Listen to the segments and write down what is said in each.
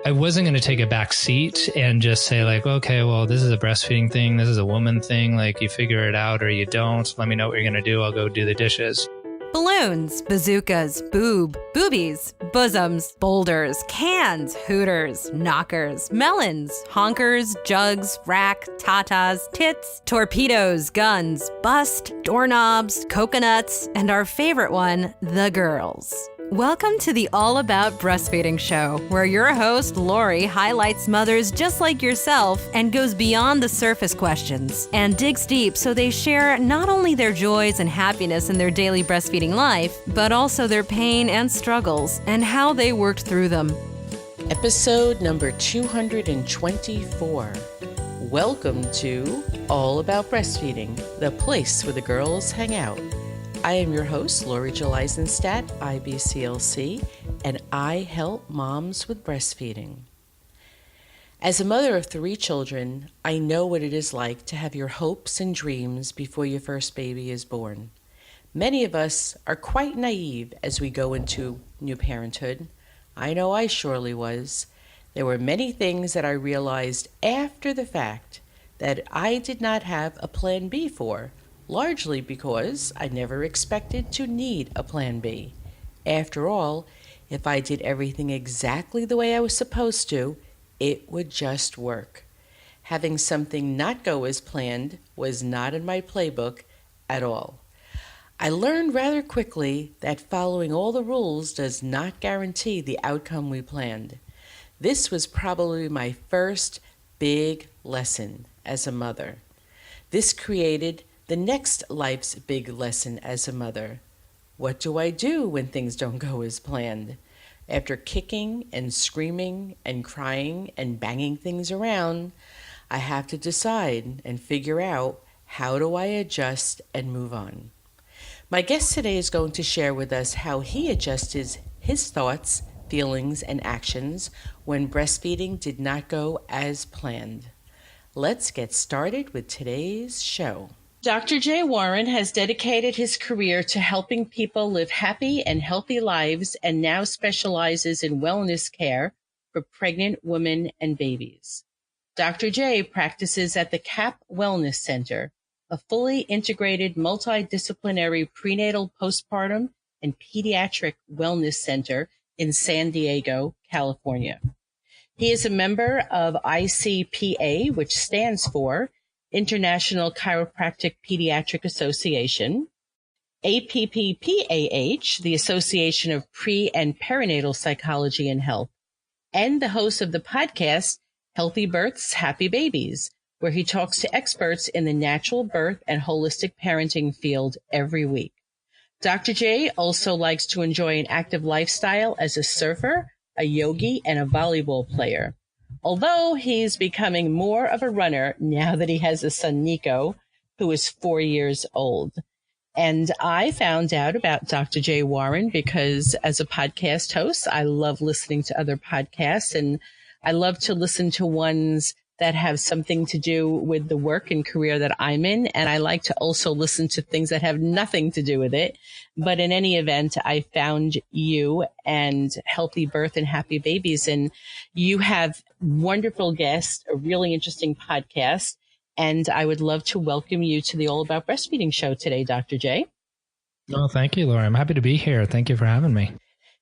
I wasn't going to take a back seat and just say like, okay, well, this is a breastfeeding thing. This is a woman thing. Like, you figure it out or you don't. Let me know what you're going to do. I'll go do the dishes. Balloons, bazookas, boobies, bosoms, boulders, cans, hooters, knockers, melons, honkers, jugs, rack, tatas, tits, torpedoes, guns, bust, doorknobs, coconuts, and our favorite one, the girls. Welcome to the All About Breastfeeding show, where your host, Lori, highlights mothers just like yourself and goes beyond the surface questions and digs deep so they share not only their joys and happiness in their daily breastfeeding life, but also their pain and struggles and how they worked through them. Episode number 224. Welcome to All About Breastfeeding, the place where the girls hang out. I am your host, Lori Eisenstadt, IBCLC, and I help moms with breastfeeding. As a mother of 3 children, I know what it is like to have your hopes and dreams before your first baby is born. Many of us are quite naive as we go into new parenthood. I know I surely was. There were many things that I realized after the fact that I did not have a plan B for, largely because I never expected to need a plan B. After all, if I did everything exactly the way I was supposed to, it would just work. Having something not go as planned was not in my playbook at all. I learned rather quickly that following all the rules does not guarantee the outcome we planned. This was probably my first big lesson as a mother. This created the next life's big lesson as a mother. What do I do when things don't go as planned? After kicking and screaming and crying and banging things around, I have to decide and figure out, how do I adjust and move on? My guest today is going to share with us how he adjusted his thoughts, feelings, and actions when breastfeeding did not go as planned. Let's get started with today's show. Dr. Jay Warren has dedicated his career to helping people live happy and healthy lives and now specializes in wellness care for pregnant women and babies. Dr. Jay practices at the CAP Wellness Center, a fully integrated multi-disciplinary prenatal, postpartum, and pediatric wellness center in San Diego, California. He is a member of ICPA, which stands for International Chiropractic Pediatric Association, APPPAH, the Association of Pre- and Perinatal Psychology and Health, and the host of the podcast, Healthy Births, Happy Babies, where he talks to experts in the natural birth and holistic parenting field every week. Dr. Jay also likes to enjoy an active lifestyle as a surfer, a yogi, and a volleyball player. Although he's becoming more of a runner now that he has a son, Niko, who is 4 years old. And I found out about Dr. Jay Warren because as a podcast host, I love listening to other podcasts, and I love to listen to ones that have something to do with the work and career that I'm in. And I like to also listen to things that have nothing to do with it. But in any event, I found you and Healthy Birth and Happy Babies. And you have wonderful guests, a really interesting podcast. And I would love to welcome you to the All About Breastfeeding show today, Dr. Jay. Oh, thank you, Laura. I'm happy to be here. Thank you for having me.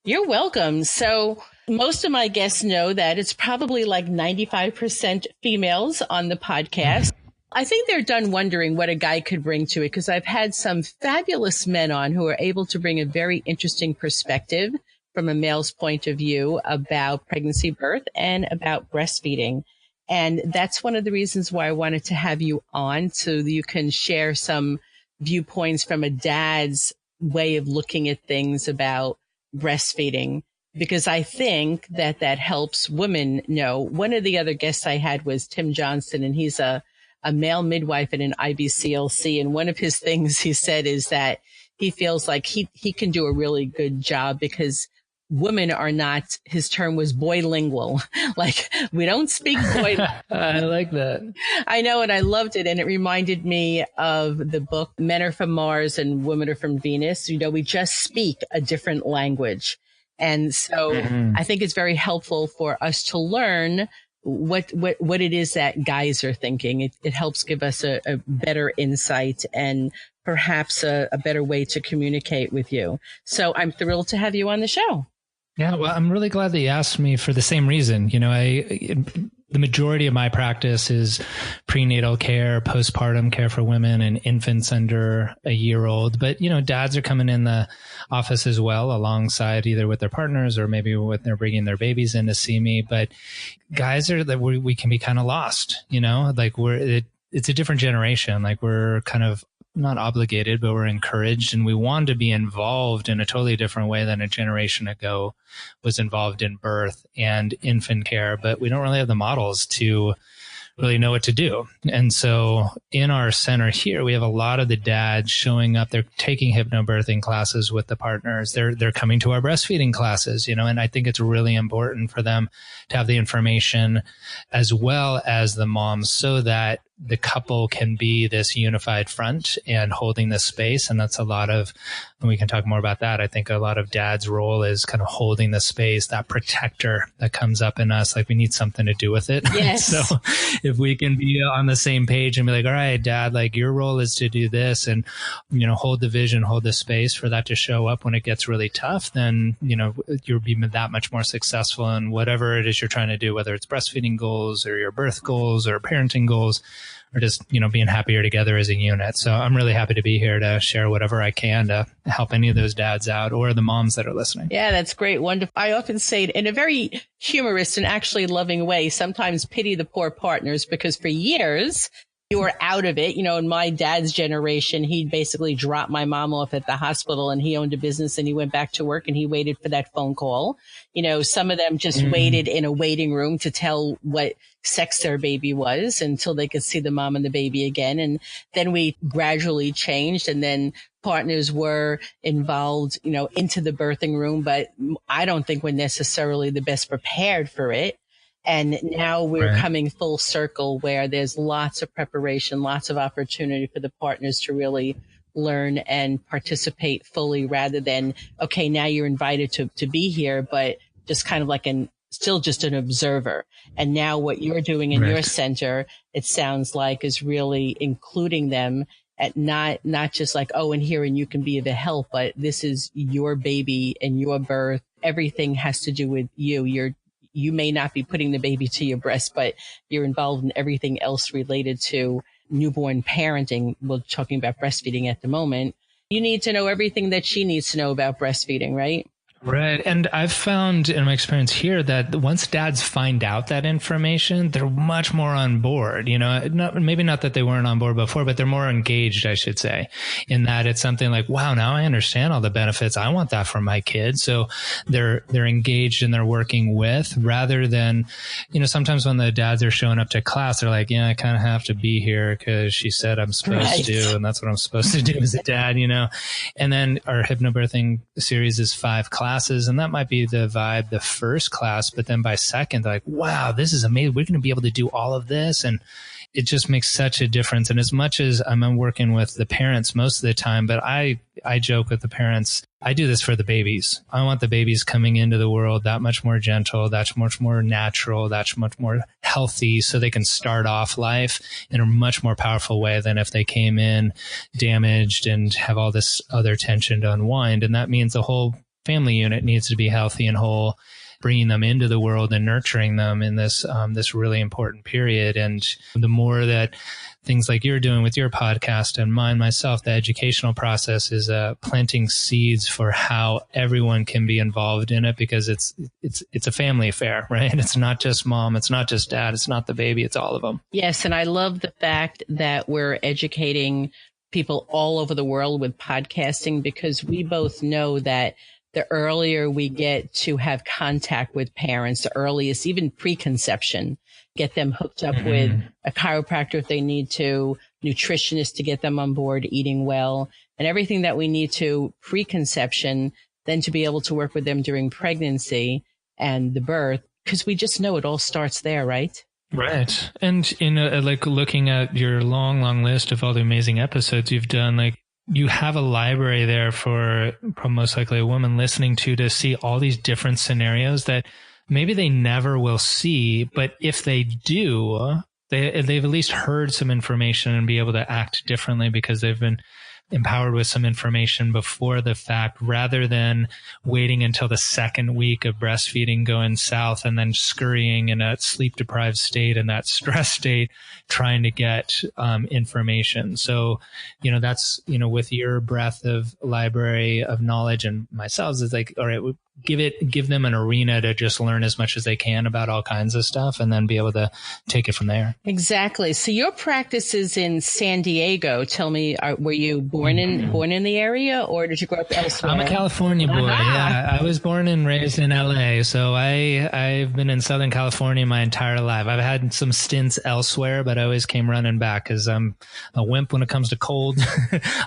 You're welcome. So most of my guests know that it's probably like 95% females on the podcast. I think they're done wondering what a guy could bring to it, because I've had some fabulous men on who are able to bring a very interesting perspective from a male's point of view about pregnancy, birth, and about breastfeeding. And that's one of the reasons why I wanted to have you on, so that you can share some viewpoints from a dad's way of looking at things about breastfeeding, because I think that helps women know. One of the other guests I had was Tim Johnson, and he's a male midwife at an IBCLC. And one of his things he said is that he feels like he can do a really good job because women are not, his term was boylingual. Like, we don't speak boy. I like that. I know, and I loved it. And it reminded me of the book, Men Are From Mars and Women Are From Venus. You know, we just speak a different language. And so I think it's very helpful for us to learn what it is that guys are thinking. It helps give us a better insight and perhaps a better way to communicate with you. So I'm thrilled to have you on the show. Yeah, well, I'm really glad that you asked me for the same reason. You know, the majority of my practice is prenatal care, postpartum care for women and infants under a year old. But, you know, dads are coming in the office as well, alongside either with their partners or maybe when they're bringing their babies in to see me. But guys are that we can be kind of lost, you know, like it's a different generation. Like we're kind of not obligated, but we're encouraged, and we want to be involved in a totally different way than a generation ago was involved in birth and infant care, but we don't really have the models to really know what to do. And so in our center here, we have a lot of the dads showing up. They're taking hypnobirthing classes with the partners. They're coming to our breastfeeding classes, you know, and I think it's really important for them to have the information as well as the moms so that the couple can be this unified front and holding this space. And that's a lot of, and we can talk more about that. I think a lot of dad's role is kind of holding the space, that protector that comes up in us. Like we need something to do with it. Yes. So if we can be on the same page and be like, all right, dad, like your role is to do this and, you know, hold the vision, hold the space for that to show up when it gets really tough, then, you know, you'll be that much more successful in whatever it is you're trying to do, whether it's breastfeeding goals or your birth goals or parenting goals, or just, you know, being happier together as a unit. So I'm really happy to be here to share whatever I can to help any of those dads out or the moms that are listening. Yeah, that's great. Wonderful. I often say it in a very humorous and actually loving way, sometimes pity the poor partners, because for years you were out of it. You know, in my dad's generation, he'd basically drop my mom off at the hospital and he owned a business and he went back to work and he waited for that phone call. You know, some of them just waited in a waiting room to tell what sex their baby was until they could see the mom and the baby again. And then we gradually changed, and then partners were involved, you know, into the birthing room, but I don't think we're necessarily the best prepared for it. And now we're coming full circle where there's lots of preparation, lots of opportunity for the partners to really learn and participate fully, rather than, okay, now you're invited to be here, but just kind of like still just an observer. And now what you're doing in your center, it sounds like, is really including them at not just like, oh, and here, and you can be the help, but this is your baby and your birth. Everything has to do with you. You may not be putting the baby to your breast, but you're involved in everything else related to newborn parenting. We're talking about breastfeeding at the moment. You need to know everything that she needs to know about breastfeeding, right? Right. And I've found in my experience here that once dads find out that information, they're much more on board. You know, maybe not that they weren't on board before, but they're more engaged, I should say, in that it's something like, wow, now I understand all the benefits. I want that for my kids. So they're engaged and they're working with, rather than, you know, sometimes when the dads are showing up to class, they're like, yeah, I kind of have to be here because she said I'm supposed to, and that's what I'm supposed to do as a dad, you know. And then our hypnobirthing series is 5 classes, and that might be the vibe the first class, but then by second, they're like, wow, this is amazing. We're going to be able to do all of this. And it just makes such a difference. And as much as I'm working with the parents most of the time, but I joke with the parents, I do this for the babies. I want the babies coming into the world that much more gentle, that's much more natural, that's much more healthy, so they can start off life in a much more powerful way than if they came in damaged and have all this other tension to unwind. And that means the whole family unit needs to be healthy and whole, bringing them into the world and nurturing them in this really important period. And the more that things like you're doing with your podcast and myself, the educational process is planting seeds for how everyone can be involved in it, because it's a family affair, right? It's not just mom, it's not just dad, it's not the baby, it's all of them. Yes, and I love the fact that we're educating people all over the world with podcasting, because we both know that the earlier we get to have contact with parents, the earliest, even preconception, get them hooked up with a chiropractor if they need to, nutritionists to get them on board, eating well, and everything that we need to preconception, then to be able to work with them during pregnancy and the birth, because we just know it all starts there, right? Right. And like looking at your long list of all the amazing episodes you've done, like you have a library there for most likely a woman listening to see all these different scenarios that maybe they never will see, but if they do, they've at least heard some information and be able to act differently because they've been empowered with some information before the fact, rather than waiting until the second week of breastfeeding going south and then scurrying in a sleep deprived state and that stress state trying to get information. So, that's, with your breadth of library of knowledge and myself, it's like, all right, give them an arena to just learn as much as they can about all kinds of stuff and then be able to take it from there. Exactly. So your practice is in San Diego. Tell me, were you born in the area or did you grow up elsewhere? I'm a California boy. Yeah, I was born and raised in LA. So I've been in Southern California my entire life. I've had some stints elsewhere, but I always came running back because I'm a wimp when it comes to cold.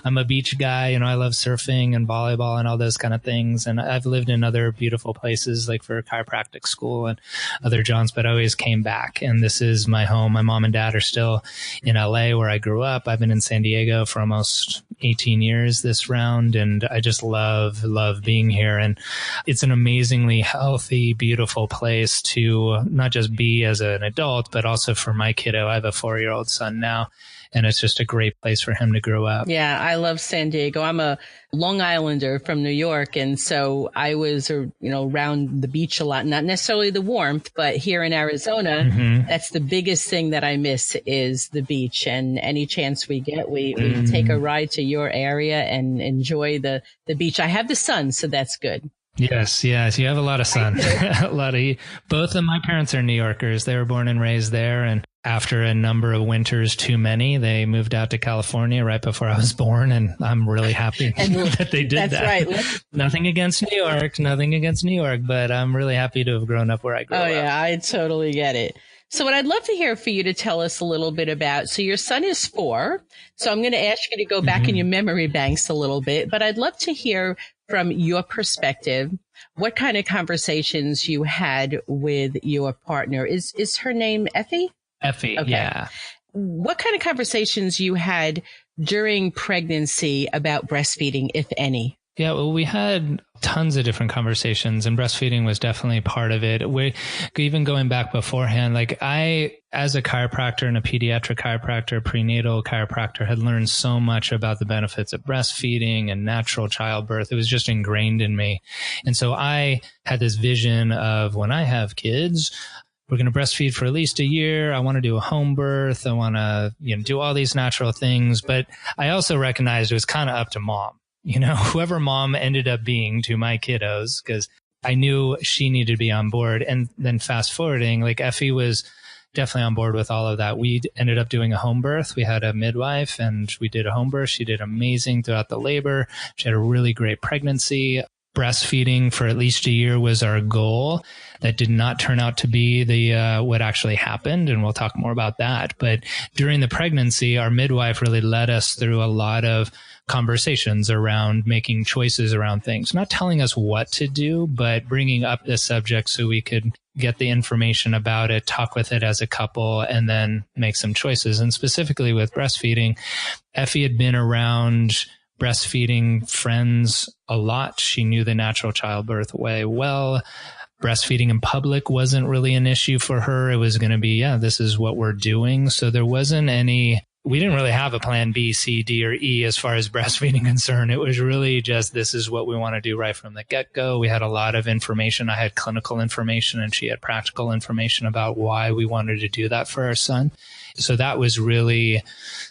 I'm a beach guy. I love surfing and volleyball and all those kind of things. And I've lived in other beautiful places like for chiropractic school and other jobs, but I always came back. And this is my home. My mom and dad are still in LA where I grew up. I've been in San Diego for almost 18 years this round. And I just love being here. And it's an amazingly healthy, beautiful place to not just be as an adult, but also for my kiddo. I have a 4-year-old son now. And it's just a great place for him to grow up. Yeah, I love San Diego. I'm a Long Islander from New York. And so I was, around the beach a lot, not necessarily the warmth, but here in Arizona, that's the biggest thing that I miss is the beach. And any chance we get, we take a ride to your area and enjoy the beach. I have the sun, so that's good. Yes. You have a lot of sun. Both of my parents are New Yorkers. They were born and raised there. And after a number of winters too many, they moved out to California right before I was born. And I'm really happy that they did that. That's right. Nothing against New York, but I'm really happy to have grown up where I grew up. Oh, yeah, I totally get it. So what I'd love to hear for you to tell us a little bit about, so your son is 4. So I'm going to ask you to go back in your memory banks a little bit, but I'd love to hear from your perspective, what kind of conversations you had with your partner. Is her name Effie? Effie, okay. Yeah. What kind of conversations you had during pregnancy about breastfeeding, if any? Yeah, well, we had tons of different conversations and breastfeeding was definitely part of it. Even going back beforehand, like I, as a chiropractor and a pediatric chiropractor, prenatal chiropractor, had learned so much about the benefits of breastfeeding and natural childbirth. It was just ingrained in me. And so I had this vision of when I have kids, we're going to breastfeed for at least a year. I want to do a home birth. I want to, do all these natural things. But I also recognized it was kind of up to mom. Whoever mom ended up being to my kiddos, because I knew she needed to be on board. And then fast forwarding, like Effie was definitely on board with all of that. We ended up doing a home birth. We had a midwife and we did a home birth. She did amazing throughout the labor. She had a really great pregnancy. Breastfeeding for at least a year was our goal. That did not turn out to be what actually happened, and we'll talk more about that. But during the pregnancy, our midwife really led us through a lot of conversations around making choices around things, not telling us what to do, but bringing up the subject so we could get the information about it, talk with it as a couple, and then make some choices. And specifically with breastfeeding, Effie had been around breastfeeding friends a lot. She knew the natural childbirth way well. Breastfeeding in public wasn't really an issue for her. It was going to be, this is what we're doing. So there wasn't we didn't really have a plan B, C, D, or E as far as breastfeeding concerned. It was really just, this is what we want to do right from the get-go. We had a lot of information. I had clinical information and she had practical information about why we wanted to do that for our son. So that was really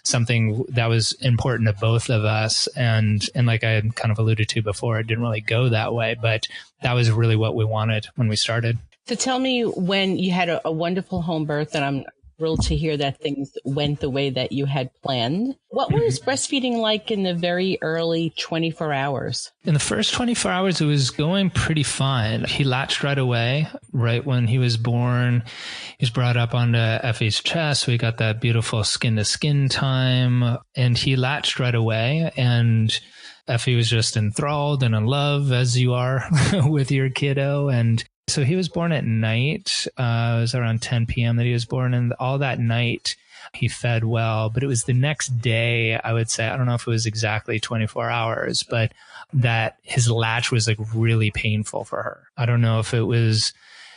something that was important to both of us. And like I had kind of alluded to before, it didn't really go that way, but that was really what we wanted when we started. So tell me, when you had a wonderful home birth, and I'm thrilled to hear that things went the way that you had planned. What was breastfeeding like in the very early 24 hours? In the first 24 hours, it was going pretty fine. He latched right away. Right when he was born, he was brought up onto Effie's chest. We got that beautiful skin to skin time, and he latched right away. And Effie was just enthralled and in love, as you are with your kiddo. And So he was born at night. It was around 10 p.m. that he was born. And all that night, he fed well. But it was the next day, I would say, I don't know if it was exactly 24 hours, but that his latch was like really painful for her. I don't know if it was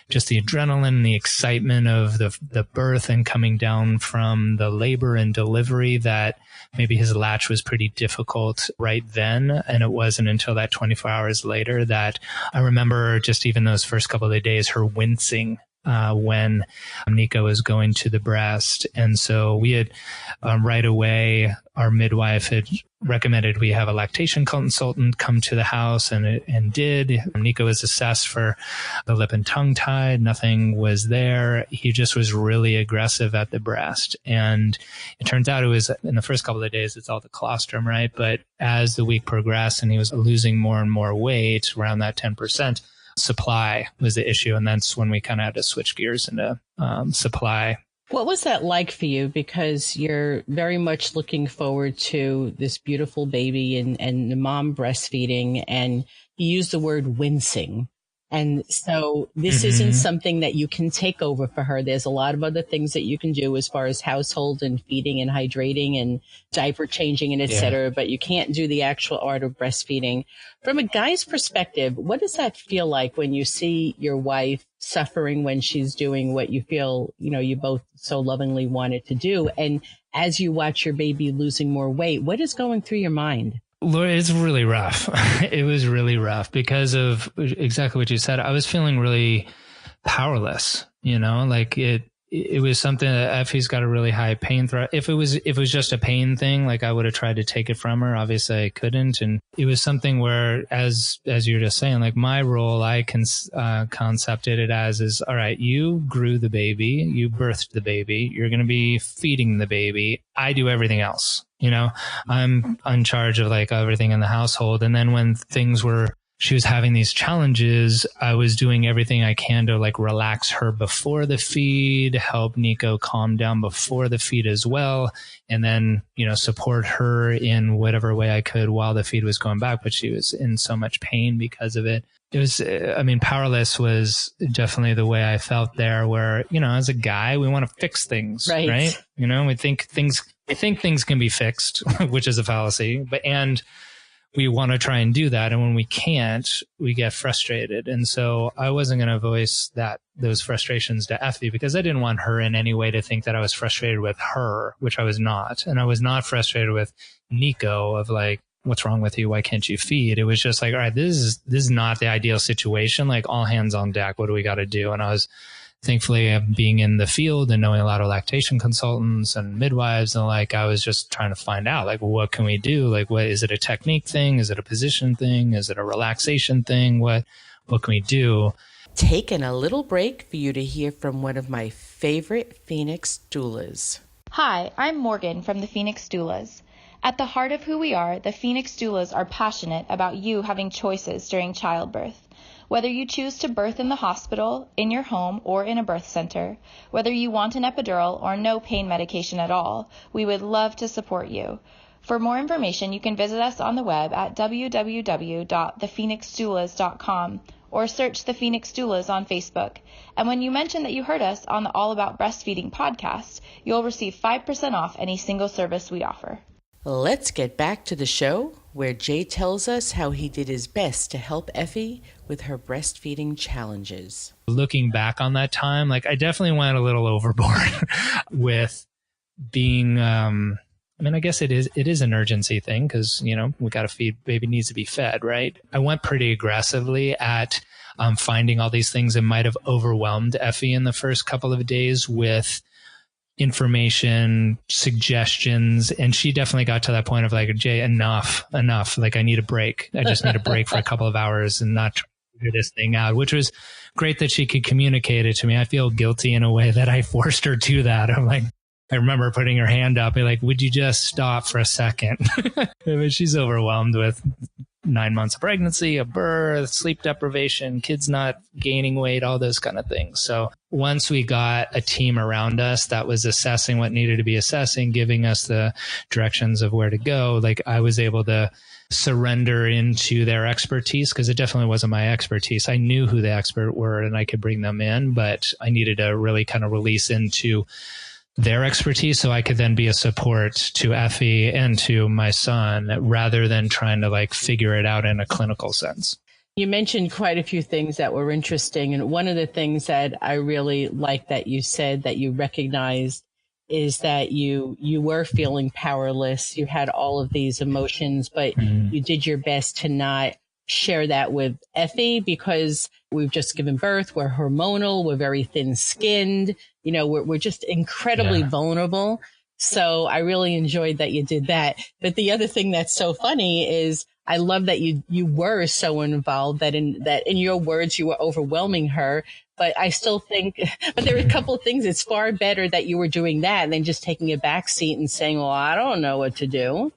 just the adrenaline, the excitement of the birth and coming down from the labor and delivery, that maybe his latch was pretty difficult right then. And it wasn't until that 24 hours later that I remember just even those first couple of days, her wincing when Niko was going to the breast. And so we had right away, our midwife had recommended we have a lactation consultant come to the house, and did. Niko was assessed for the lip and tongue tied. Nothing was there. He just was really aggressive at the breast. And it turns out it was in the first couple of days, it's all the colostrum, right? But as the week progressed and he was losing more and more weight, around that 10%, supply was the issue. And that's when we kind of had to switch gears into supply. What was that like for you? Because you're very much looking forward to this beautiful baby and the mom breastfeeding, and you used the word wincing. And so this isn't something that you can take over for her. There's a lot of other things that you can do as far as household and feeding and hydrating and diaper changing and et cetera, but you can't do the actual art of breastfeeding. From a guy's perspective, what does that feel like when you see your wife suffering when she's doing what you feel, you both so lovingly wanted to do? And as you watch your baby losing more weight, what is going through your mind? Lord, it's really rough. It was really rough because of exactly what you said. I was feeling really powerless, like it was something that Effie's got a really high pain threat. If it was just a pain thing, like I would have tried to take it from her. Obviously I couldn't. And it was something where, as you were just saying, like my role, I concepted it as is, all right, you grew the baby, you birthed the baby, you're going to be feeding the baby. I do everything else. I'm in charge of like everything in the household. And then when she was having these challenges, I was doing everything I can to like relax her before the feed, help Niko calm down before the feed as well. And then, support her in whatever way I could while the feed was going back. But she was in so much pain because of it. It was, powerless was definitely the way I felt there, where, as a guy, we want to fix things, right? We think things can be fixed, which is a fallacy, and we want to try and do that. And when we can't, we get frustrated. And so I wasn't going to voice those frustrations to Effie, because I didn't want her in any way to think that I was frustrated with her, which I was not. And I was not frustrated with Niko of like, what's wrong with you? Why can't you feed? It was just like, all right, this is not the ideal situation. Like all hands on deck. What do we got to do? And I was thankfully being in the field and knowing a lot of lactation consultants and midwives, and like I was just trying to find out, like, what can we do? Like, what is it, a technique thing? Is it a position thing? Is it a relaxation thing? What can we do? Taking a little break for you to hear from one of my favorite Phoenix doulas. Hi, I'm Morgan from the Phoenix Doulas. At the heart of who we are, the Phoenix Doulas are passionate about you having choices during childbirth. Whether you choose to birth in the hospital, in your home, or in a birth center, whether you want an epidural or no pain medication at all, we would love to support you. For more information, you can visit us on the web at www.thephoenixdoulas.com or search The Phoenix Doulas on Facebook. And when you mention that you heard us on the All About Breastfeeding podcast, you'll receive 5% off any single service we offer. Let's get back to the show, where Jay tells us how he did his best to help Effie with her breastfeeding challenges. Looking back on that time, like I definitely went a little overboard with being, I guess it is an urgency thing, because, we got to feed, baby needs to be fed, right? I went pretty aggressively at finding all these things and might have overwhelmed Effie in the first couple of days with information, suggestions. And she definitely got to that point of like, Jay, enough. Like I need a break. I just need a break for a couple of hours and not try to figure this thing out, which was great that she could communicate it to me. I feel guilty in a way that I forced her to that. I'm like, I remember putting her hand up and like, would you just stop for a second? But she's overwhelmed with 9 months of pregnancy, a birth, sleep deprivation, kids not gaining weight, all those kind of things. So once we got a team around us that was assessing what needed to be assessing, giving us the directions of where to go, like I was able to surrender into their expertise, because it definitely wasn't my expertise. I knew who the expert were and I could bring them in, but I needed to really kind of release into their expertise so I could then be a support to Effie and to my son, rather than trying to like figure it out in a clinical sense. You mentioned quite a few things that were interesting. And one of the things that I really like that you said that you recognized is that you were feeling powerless. You had all of these emotions, but you did your best to not share that with Effie, because we've just given birth. We're hormonal. We're very thin skinned. You know, we're just incredibly vulnerable. So I really enjoyed that you did that. But the other thing that's so funny is I love that you were so involved that in your words, you were overwhelming her. But I still think, but there are a couple of things. It's far better that you were doing that than just taking a back seat and saying, well, I don't know what to do.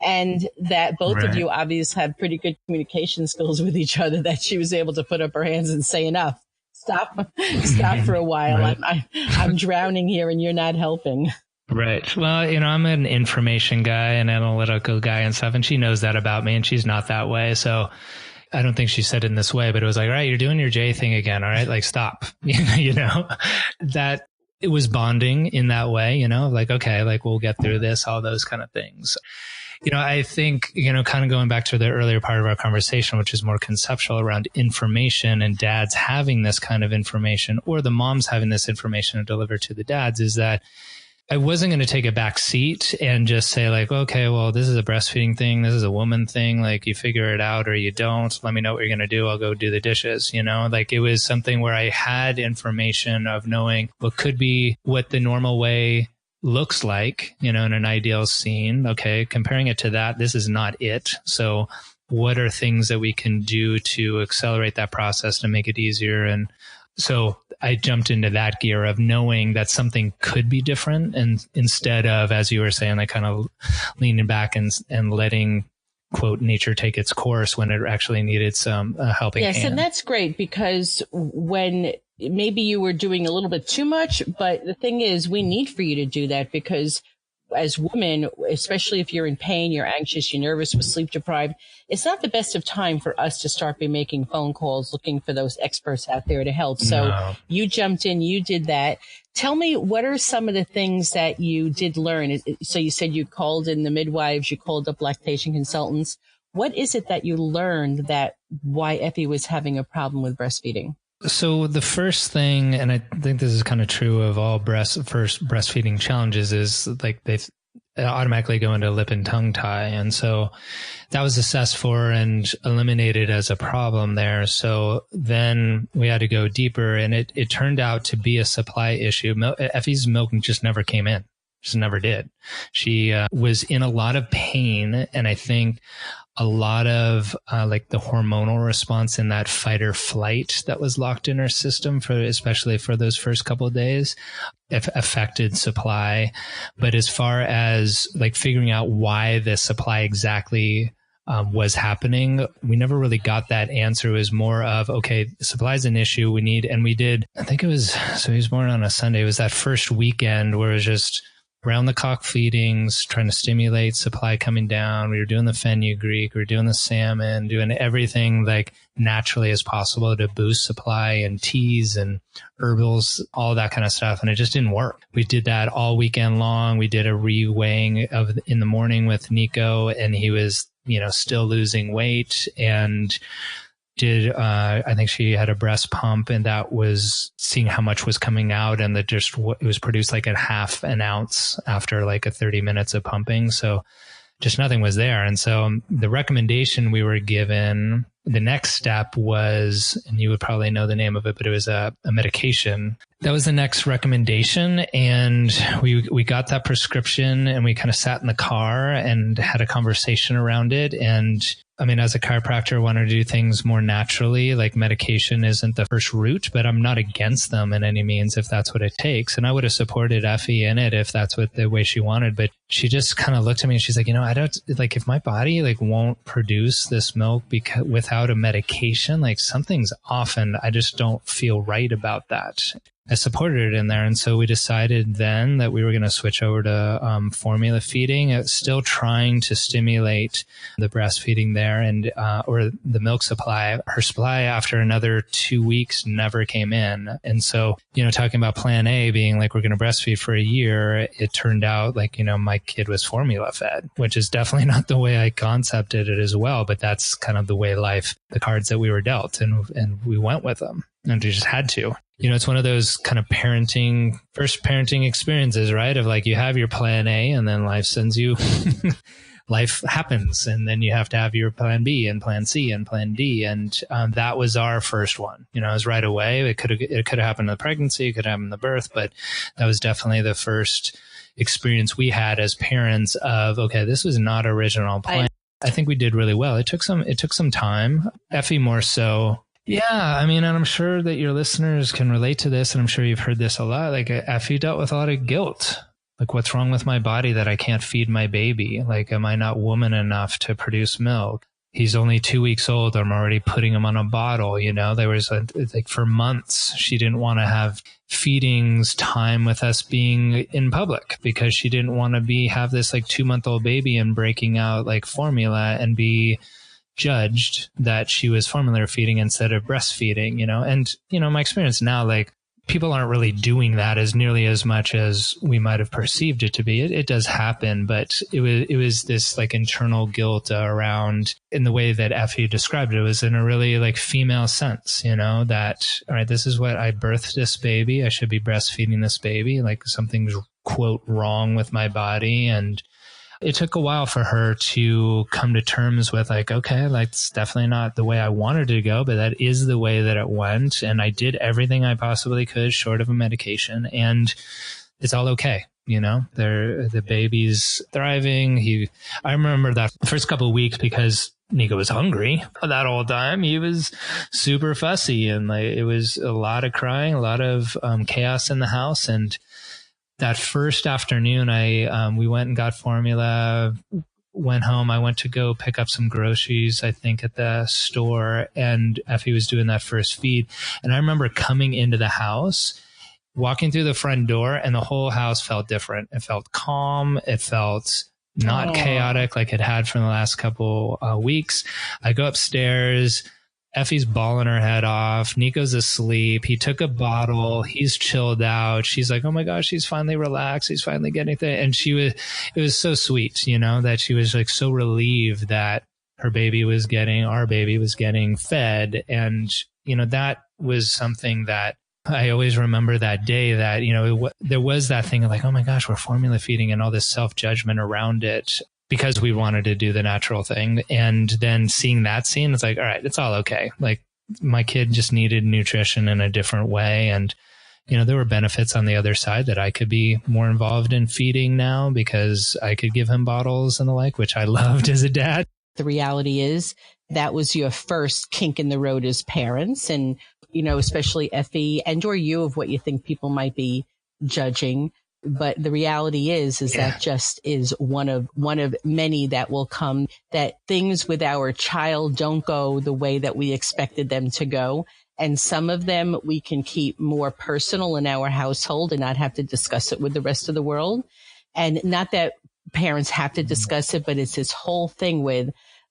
And that both of you obviously had pretty good communication skills with each other, that she was able to put up her hands and say, enough, stop for a while. I'm drowning here and you're not helping. Right. Well, you know, I'm an information guy, an analytical guy and stuff, and she knows that about me, and she's not that way. So I don't think she said it in this way, but it was like, all right, you're doing your J thing again. All right. Like, stop, you know, that it was bonding in that way, you know, like, okay, like we'll get through this, all those kind of things. You know, I think, you know, kind of going back to the earlier part of our conversation, which is more conceptual around information and dads having this kind of information, or the moms having this information to deliver to the dads, is that I wasn't going to take a back seat and just say like, okay, well, this is a breastfeeding thing. This is a woman thing. Like, you figure it out or you don't. Let me know what you're going to do. I'll go do the dishes. You know, like it was something where I had information of knowing what could be what the normal way looks like, you know, in an ideal scene. Okay. Comparing it to that, this is not it. So what are things that we can do to accelerate that process to make it easier? And so I jumped into that gear of knowing that something could be different. And instead of, as you were saying, like kind of leaning back and letting, quote, nature take its course when it actually needed some helping hand. Yes, and that's great, because when maybe you were doing a little bit too much, but the thing is, we need for you to do that, because as women, especially if you're in pain, you're anxious, you're nervous, we're sleep deprived, it's not the best of time for us to start by making phone calls, looking for those experts out there to help. So you jumped in, you did that. Tell me, what are some of the things that you did learn? So you said you called in the midwives, you called up lactation consultants. What is it that you learned that why Effie was having a problem with breastfeeding? So the first thing, and I think this is kind of true of all breastfeeding challenges, is like they automatically go into lip and tongue tie. And so that was assessed for and eliminated as a problem there. So then we had to go deeper, and it turned out to be a supply issue. Effie's milk just never came in. Just never did. She was in a lot of pain, and I think a lot of like the hormonal response in that fight or flight that was locked in her system, especially for those first couple of days, affected supply. But as far as like figuring out why the supply exactly was happening, we never really got that answer. It was more of, okay, supply is an issue. We did, I think it was, so he was born on a Sunday. It was that first weekend where it was just round the clock feedings, trying to stimulate supply coming down. We were doing the fenugreek, we were doing the salmon, doing everything like naturally as possible to boost supply, and teas and herbals, all that kind of stuff. And it just didn't work. We did that all weekend long. We did a re-weighing in the morning with Niko, and he was, you know, still losing weight, and I think she had a breast pump, and that was seeing how much was coming out, and it was produced like at half an ounce after like 30 minutes of pumping. So just nothing was there. And so the recommendation we were given, the next step was, and you would probably know the name of it, but it was a medication. That was the next recommendation. And we got that prescription, and we kind of sat in the car and had a conversation around it. And I mean, as a chiropractor, I want to do things more naturally. Like medication isn't the first route, but I'm not against them in any means if that's what it takes. And I would have supported Effie in it if that's what the way she wanted. But she just kind of looked at me and she's like, I don't like if my body like won't produce this milk because without a medication, like something's off and I just don't feel right about that. I supported it in there. And so we decided then that we were going to switch over to formula feeding. It's still trying to stimulate the breastfeeding there and or the milk supply. Her supply after another 2 weeks never came in. And so, talking about plan A being like we're going to breastfeed for a year, it turned out like, my kid was formula fed, which is definitely not the way I concepted it as well. But that's kind of the way life, the cards that we were dealt, and we went with them and we just had to. It's one of those kind of first parenting experiences, right? Of like you have your plan A and then life sends you, life happens. And then you have to have your plan B and plan C and plan D. And that was our first one. It was right away. It could have happened in the pregnancy, it could have happened in the birth, but that was definitely the first experience we had as parents of, okay, this was not original plan. I think we did really well. It took some time. Effie more so. Yeah, I mean, and I'm sure that your listeners can relate to this, and I'm sure you've heard this a lot. Like, Effie dealt with a lot of guilt. Like, what's wrong with my body that I can't feed my baby? Like, am I not woman enough to produce milk? He's only 2 weeks old. I'm already putting him on a bottle. There was like for months, she didn't want to have feedings time with us being in public because she didn't want to have this like 2-month-old baby and breaking out like formula and be judged that she was formula feeding instead of breastfeeding, and, my experience now, like people aren't really doing that as nearly as much as we might have perceived it to be. It does happen, but it was this like internal guilt around in the way that Effie described it. It was in a really like female sense, that, all right, this is what I birthed this baby. I should be breastfeeding this baby. Like something's quote wrong with my body. And it took a while for her to come to terms with like, okay, like it's definitely not the way I wanted to go, but that is the way that it went. And I did everything I possibly could short of a medication and it's all okay. The baby's thriving. I remember that first couple of weeks because Niko was hungry that whole time. He was super fussy and like, it was a lot of crying, a lot of chaos in the house. And that first afternoon, we went and got formula, went home. I went to go pick up some groceries, I think, at the store, and Effie was doing that first feed. And I remember coming into the house, walking through the front door, and the whole house felt different. It felt calm. It felt not chaotic like it had for the last couple weeks. I go upstairs. Effie's bawling her head off. Niko's asleep. He took a bottle. He's chilled out. She's like, oh my gosh, he's finally relaxed. He's finally getting things. And it was so sweet, that she was like so relieved that our baby was getting fed. And, that was something that I always remember that day that, there was that thing of like, oh my gosh, we're formula feeding and all this self-judgment around it. Because we wanted to do the natural thing. And then seeing that scene, it's like, all right, it's all okay. Like my kid just needed nutrition in a different way. And, there were benefits on the other side that I could be more involved in feeding now because I could give him bottles and the like, which I loved as a dad. The reality is that was your first kink in the road as parents. And, especially Effie and or you of what you think people might be judging. But the reality is that just is one of many that will come, that things with our child don't go the way that we expected them to go. And some of them we can keep more personal in our household and not have to discuss it with the rest of the world. And not that parents have to discuss it, but it's this whole thing with,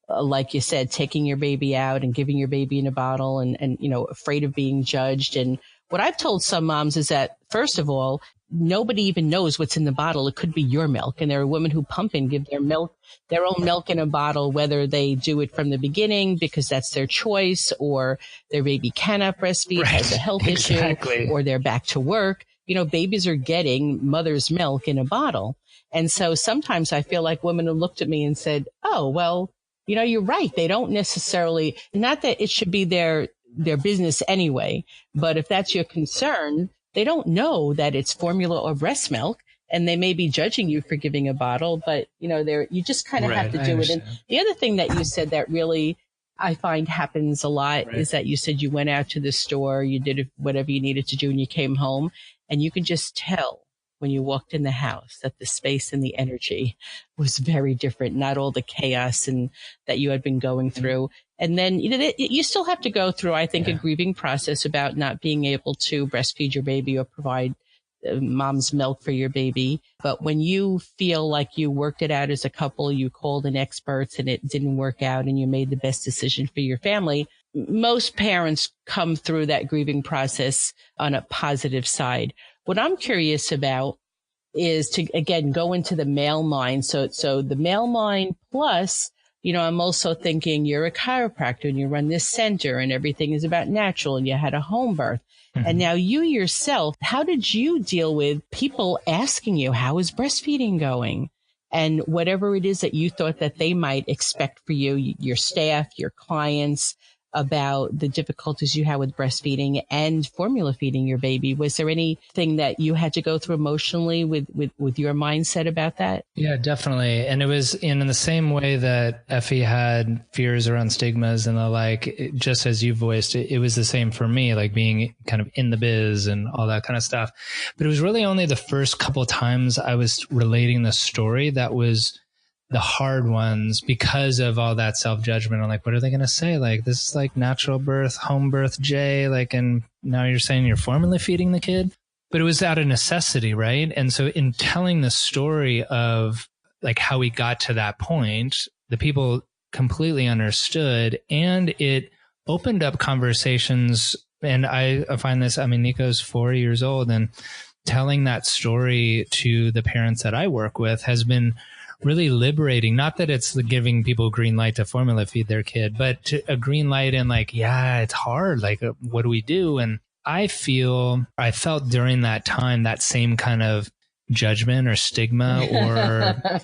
like you said, taking your baby out and giving your baby in a bottle and afraid of being judged. And what I've told some moms is that, first of all, nobody even knows what's in the bottle. It could be your milk. And there are women who pump and give their own milk in a bottle, whether they do it from the beginning because that's their choice, or their baby cannot breastfeed, has a health issue, or they're back to work. Babies are getting mother's milk in a bottle. And so sometimes I feel like women have looked at me and said, oh, well, you're right. They don't necessarily, not that it should be their business anyway, but if that's your concern, they don't know that it's formula or breast milk. and they may be judging you for giving a bottle, but you just kind of have to do it. And the other thing that you said that really I find happens a lot is that you said you went out to the store, you did whatever you needed to do, and you came home, and you could just tell when you walked in the house that the space and the energy was very different, not all the chaos and that you had been going through. And then, you still have to go through, I think, a grieving process about not being able to breastfeed your baby or provide mom's milk for your baby. But when you feel like you worked it out as a couple, you called in experts and it didn't work out and you made the best decision for your family, most parents come through that grieving process on a positive side. What I'm curious about is to, again, go into the male mind. So the male mind plus, I'm also thinking you're a chiropractor and you run this center and everything is about natural and you had a home birth. Mm-hmm. And now you yourself, how did you deal with people asking you, how is breastfeeding going? And whatever it is that you thought that they might expect for you, your staff, your clients, about the difficulties you had with breastfeeding and formula feeding your baby. Was there anything that you had to go through emotionally with your mindset about that? Yeah, definitely. And it was in the same way that Effie had fears around stigmas and the like, just as you voiced it, it was the same for me, like being kind of in the biz and all that kind of stuff. But it was really only the first couple of times I was relating the story that was the hard ones because of all that self-judgment. I'm like, what are they going to say? Like, this is like natural birth, home birth, Jay, like, and now you're saying you're formula feeding the kid, but it was out of necessity. Right. And so in telling the story of like how we got to that point, the people completely understood and it opened up conversations. And I find this, Niko's 4 years old and telling that story to the parents that I work with has been really liberating. Not that it's giving people a green light to formula feed their kid, but a green light in like, yeah, it's hard. Like, what do we do? And I felt during that time, that same kind of judgment or stigma or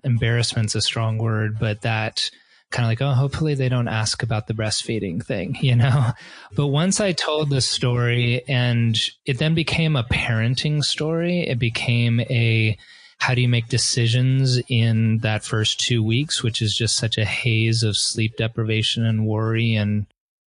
embarrassment's a strong word, but that kind of like, oh, hopefully they don't ask about the breastfeeding thing, But once I told the story and it then became a parenting story, it became how do you make decisions in that first 2 weeks, which is just such a haze of sleep deprivation and worry and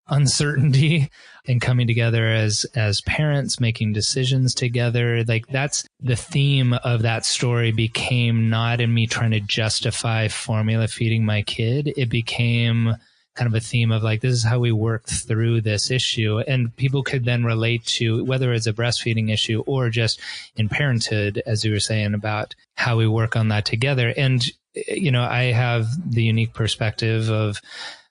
uncertainty and coming together as parents, making decisions together. Like that's the theme of that story became not in me trying to justify formula feeding my kid. It became kind of a theme of like, this is how we worked through this issue. And people could then relate to whether it's a breastfeeding issue or just in parenthood, as you were saying, about how we work on that together. And, I have the unique perspective of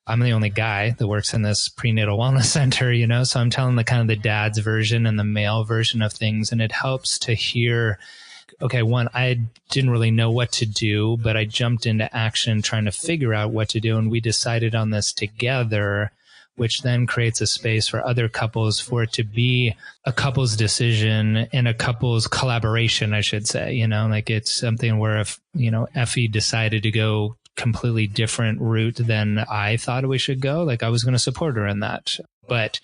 I'm the only guy that works in this prenatal wellness center, so I'm telling the kind of the dad's version and the male version of things. And it helps to hear, okay, one, I didn't really know what to do, but I jumped into action trying to figure out what to do. And we decided on this together, which then creates a space for other couples for it to be a couple's decision and a couple's collaboration, I should say, like it's something where if, Effie decided to go completely different route than I thought we should go, like I was going to support her in that. But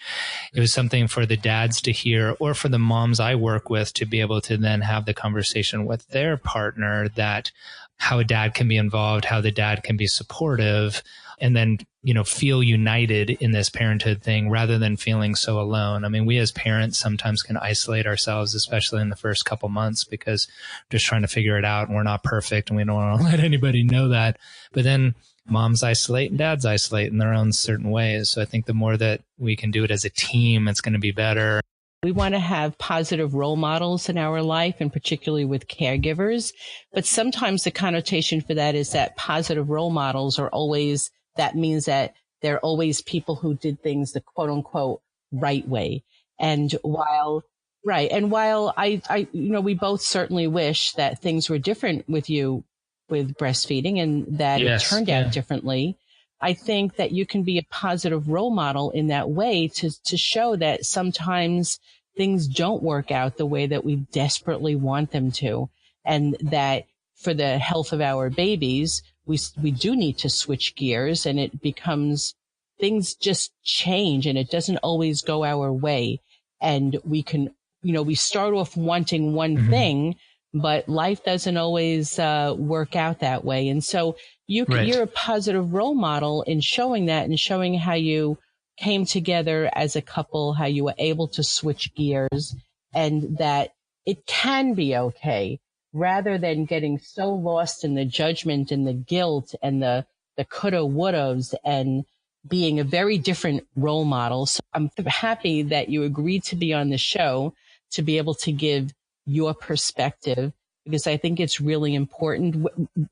it was something for the dads to hear or for the moms I work with to be able to then have the conversation with their partner that how a dad can be involved, how the dad can be supportive, and then, feel united in this parenthood thing rather than feeling so alone. We as parents sometimes can isolate ourselves, especially in the first couple months, because we're just trying to figure it out and we're not perfect and we don't want to let anybody know that. But then moms isolate and dads isolate in their own certain ways. So I think the more that we can do it as a team, it's going to be better. We want to have positive role models in our life, and particularly with caregivers. But sometimes the connotation for that is that positive role models are always, that means that they're always people who did things the quote unquote right way. And while I we both certainly wish that things were different with you with breastfeeding and that it turned out differently. I think that you can be a positive role model in that way to show that sometimes things don't work out the way that we desperately want them to. And that for the health of our babies, we do need to switch gears, and it becomes, things just change and it doesn't always go our way. And we can, we start off wanting one thing, but life doesn't always work out that way. And so you're a positive role model in showing that and showing how you came together as a couple, how you were able to switch gears, and that it can be okay, rather than getting so lost in the judgment and the guilt and the coulda, wouldas, and being a very different role model. So I'm happy that you agreed to be on the show to be able to give your perspective, because I think it's really important.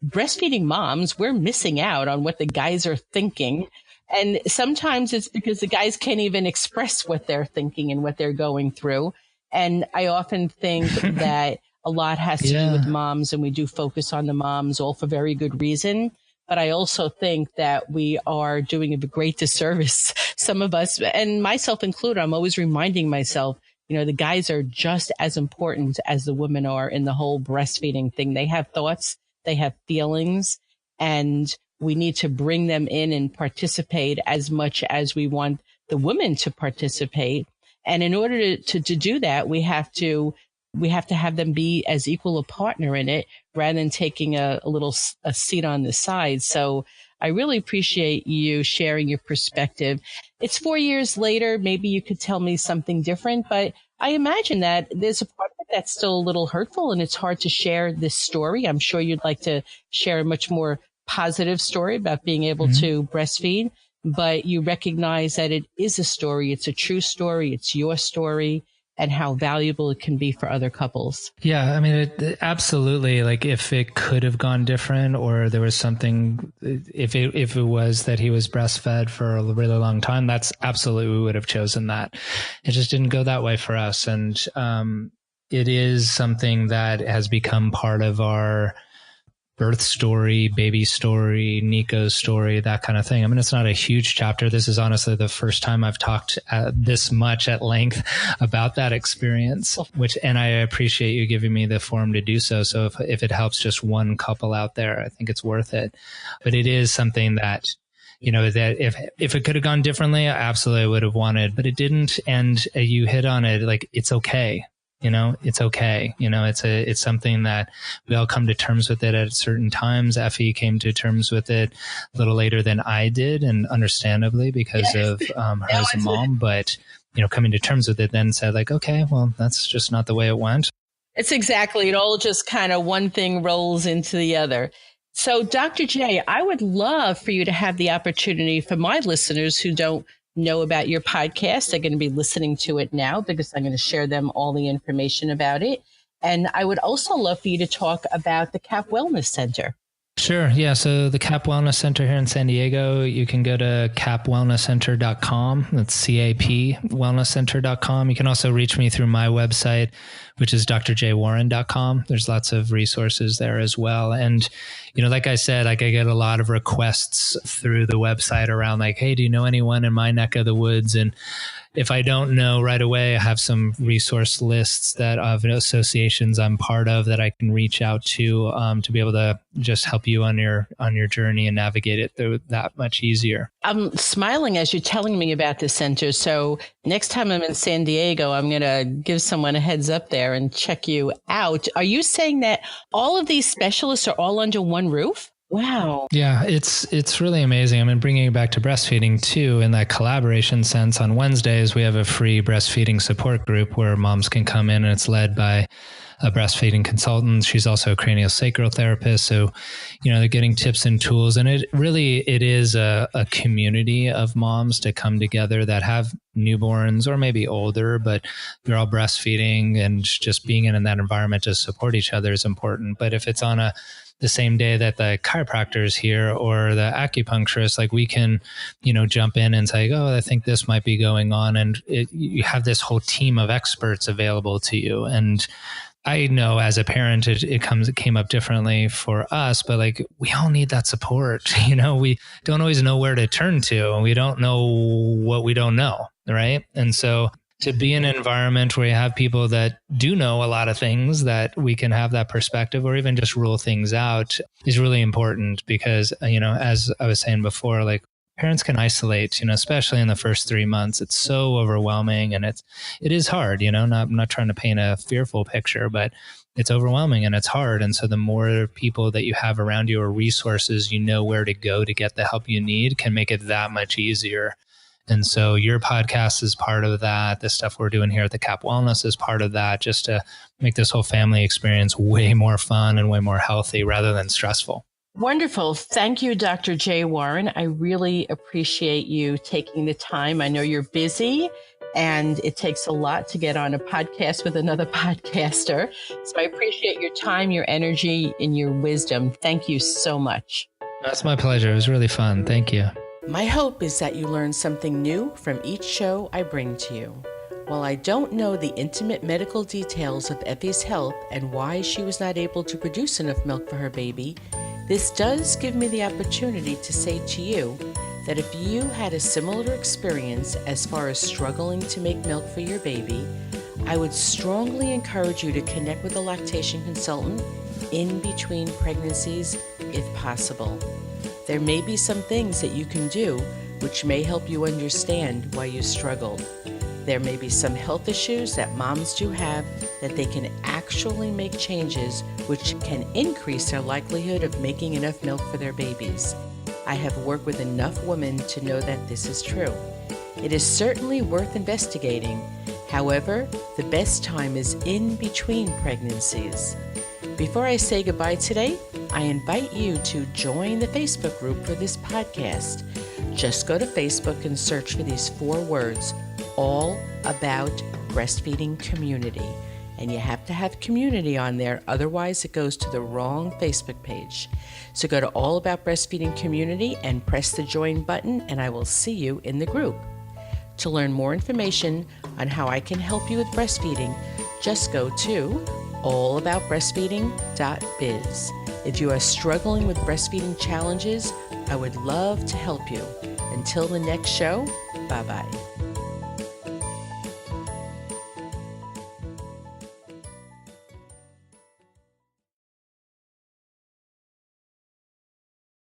Breastfeeding moms, we're missing out on what the guys are thinking. And sometimes it's because the guys can't even express what they're thinking and what they're going through. And I often think that a lot has to do with moms, and we do focus on the moms, all for very good reason. But I also think that we are doing a great disservice. Some of us, and myself included, I'm always reminding myself, the guys are just as important as the women are in the whole breastfeeding thing. They have thoughts, they have feelings, and we need to bring them in and participate as much as we want the women to participate. And in order to do that, we have to have them be as equal a partner in it, rather than taking a seat on the side. So I really appreciate you sharing your perspective. It's 4 years later. Maybe you could tell me something different, but I imagine that there's a part of it that's still a little hurtful, and it's hard to share this story. I'm sure you'd like to share a much more positive story about being able to breastfeed, but you recognize that it is a story. It's a true story. It's your story, and how valuable it can be for other couples. Yeah, I mean, absolutely. Like, if it could have gone different, or there was something, if it was that he was breastfed for a really long time, that's absolutely, we would have chosen that. It just didn't go that way for us. And it is something that has become part of our birth story, baby story, Niko's story, that kind of thing. I mean, it's not a huge chapter. This is honestly the first time I've talked this much at length about that experience, and I appreciate you giving me the forum to do so. So if it helps just one couple out there, I think it's worth it. But it is something that, that if it could have gone differently, I absolutely would have wanted, but it didn't. And you hit on it, like, it's okay. It's okay. It's something that we all come to terms with it at certain times. Effie came to terms with it a little later than I did, and understandably, because of her as a mom. But, coming to terms with it then said, like, okay, well, that's just not the way it went. It's exactly. It all just kind of one thing rolls into the other. So, Dr. Jay, I would love for you to have the opportunity, for my listeners who don't know about your podcast, they're going to be listening to it now, because I'm going to share them all the information about it. And I would also love for you to talk about the CAP Wellness Center. Sure. Yeah. So the CAP Wellness Center here in San Diego, you can go to capwellnesscenter.com. That's capwellnesscenter.com. You can also reach me through my website, which is drjwarren.com. There's lots of resources there as well. And, like I said, like, I get a lot of requests through the website around, like, hey, do you know anyone in my neck of the woods? And if I don't know right away, I have some resource lists that of associations I'm part of that I can reach out to be able to just help you on your journey and navigate it through that much easier. I'm smiling as you're telling me about this center. So next time I'm in San Diego, I'm going to give someone a heads up there and check you out. Are you saying that all of these specialists are all under one roof? Wow. Yeah, it's really amazing. I mean, bringing it back to breastfeeding too, in that collaboration sense, on Wednesdays, we have a free breastfeeding support group where moms can come in, and it's led by a breastfeeding consultant. She's also a craniosacral therapist. So, they're getting tips and tools, and it is a community of moms to come together that have newborns or maybe older, but they're all breastfeeding, and just being in that environment to support each other is important. But if it's on the same day that the chiropractor is here or the acupuncturist, like, we can, jump in and say, oh, I think this might be going on. And you have this whole team of experts available to you. And I know as a parent, it came up differently for us, but like, we all need that support. We don't always know where to turn to, and we don't know what we don't know. Right. And so to be in an environment where you have people that do know a lot of things, that we can have that perspective or even just rule things out, is really important, because, as I was saying before, like, parents can isolate, especially in the first 3 months. It's so overwhelming, and it is hard, I'm not trying to paint a fearful picture, but it's overwhelming and it's hard. And so the more people that you have around you or resources, where to go to get the help you need, can make it that much easier. And so your podcast is part of that. The stuff we're doing here at the CAP Wellness is part of that, just to make this whole family experience way more fun and way more healthy rather than stressful. Wonderful. Thank you, Dr. Jay Warren. I really appreciate you taking the time. I know you're busy and it takes a lot to get on a podcast with another podcaster. So I appreciate your time, your energy, and your wisdom. Thank you so much. That's my pleasure. It was really fun. Thank you. My hope is that you learn something new from each show I bring to you. While I don't know the intimate medical details of Effie's health and why she was not able to produce enough milk for her baby, this does give me the opportunity to say to you that if you had a similar experience as far as struggling to make milk for your baby, I would strongly encourage you to connect with a lactation consultant in between pregnancies if possible. There may be some things that you can do which may help you understand why you struggled. There may be some health issues that moms do have that they can actually make changes which can increase their likelihood of making enough milk for their babies. I have worked with enough women to know that this is true. It is certainly worth investigating. However, the best time is in between pregnancies. Before I say goodbye today, I invite you to join the Facebook group for this podcast. Just go to Facebook and search for these 4 words, All About Breastfeeding Community. And you have to have community on there, otherwise it goes to the wrong Facebook page. So go to All About Breastfeeding Community and press the join button, and I will see you in the group. To learn more information on how I can help you with breastfeeding, just go to allaboutbreastfeeding.biz. If you are struggling with breastfeeding challenges, I would love to help you. Until the next show, bye-bye.